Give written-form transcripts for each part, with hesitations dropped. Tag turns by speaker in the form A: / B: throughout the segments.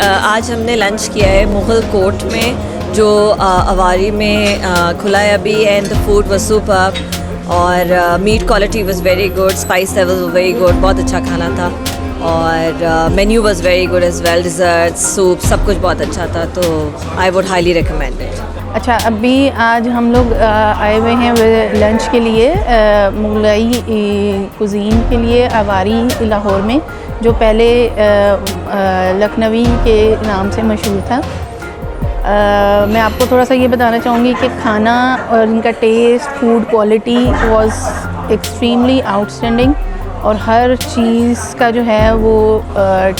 A: आज हमने लंच किया है मुग़ल कोर्ट में जो अवारी में खुला है अभी, and the food was super और meat quality was very good, spice level was very good, बहुत अच्छा खाना था और menu was very good as well, dessert, soup, सब कुछ बहुत अच्छा था, तो I would highly recommend it.
B: अच्छा, अभी आज हम लोग आए हुए हैं लंच के लिए मुगलाई कुज़ीन के लिए अवारी लाहौर में, जो पहले लखनवी के नाम से मशहूर था। मैं आपको थोड़ा सा ये बताना चाहूँगी कि खाना और इनका taste, food quality was extremely outstanding और हर चीज़ का जो है वो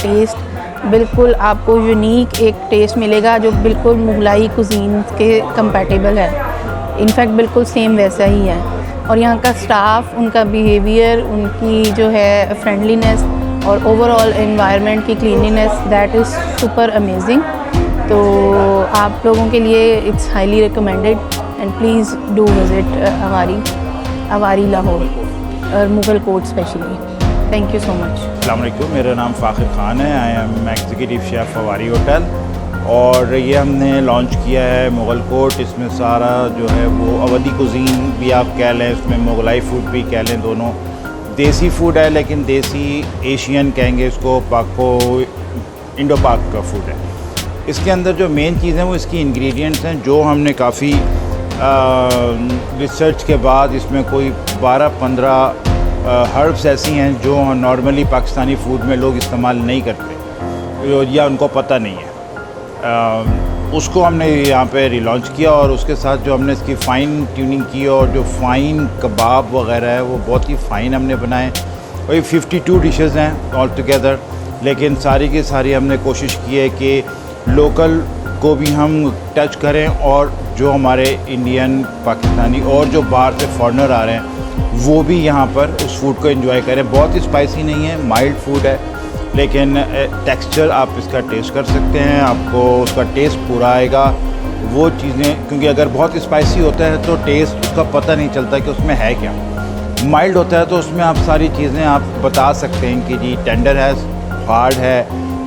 B: टेस्ट बिल्कुल आपको यूनिक एक टेस्ट मिलेगा जो बिल्कुल मुगलाई कुज़ीन के कंपैटिबल है। इनफैक्ट बिल्कुल सेम वैसा ही है। और यहाँ का स्टाफ, उनका बिहेवियर, उनकी जो है फ्रेंडलीनेस और ओवरऑल एनवायरनमेंट की cleanliness, that is super amazing. तो आप लोगों के लिए it's highly recommended and please do visit Avari Lahore और Mughal court specially. Thank you so much.
C: अस्सलाम वालेकुम, मेरा नाम फ़ाखिर ख़ान है। I am executive chef Avari hotel और ये हमने लॉन्च किया है मुग़ल कोर्ट। इसमें सारा जो है वो अवधी कुज़ीन भी आप कह लें, इसमें मुग़लाई फ़ूड भी कह लें, दोनों देसी फ़ूड है लेकिन देसी एशियन कहेंगे इसको, पाको इंडो पाक का फ़ूड है। इसके अंदर जो मेन चीज़ हैं वो इसकी इंग्रेडिएंट्स हैं, जो हमने काफ़ी रिसर्च के बाद इसमें कोई 12-15 हर्ब्स ऐसी हैं जो नॉर्मली पाकिस्तानी फ़ूड में लोग इस्तेमाल नहीं करते या उनको पता नहीं है। उसको हमने यहाँ पे रिलॉन्च किया और उसके साथ जो हमने इसकी फ़ाइन ट्यूनिंग की और जो फ़ाइन कबाब वगैरह है वो बहुत ही फ़ाइन हमने बनाए। वही 52 डिशेज़ हैं ऑल टुगेदर, लेकिन सारी की सारी हमने कोशिश की है कि लोकल को भी हम टच करें और जो हमारे इंडियन, पाकिस्तानी और जो बाहर से फॉरेनर आ रहे हैं वो भी यहाँ पर उस फूड को एंजॉय करें। बहुत ही स्पाइसी नहीं है, माइल्ड फूड है, लेकिन टेक्सचर आप इसका टेस्ट कर सकते हैं, आपको उसका टेस्ट पूरा आएगा। वो चीज़ें, क्योंकि अगर बहुत स्पाइसी होता है तो टेस्ट उसका पता नहीं चलता कि उसमें है क्या। माइल्ड होता है तो उसमें आप सारी चीज़ें आप बता सकते हैं कि जी टेंडर है, हार्ड है,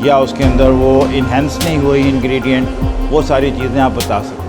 C: या उसके अंदर वो इन्हेंस नहीं हुई इंग्रेडिएंट, वो सारी चीज़ें आप बता सकते हैं।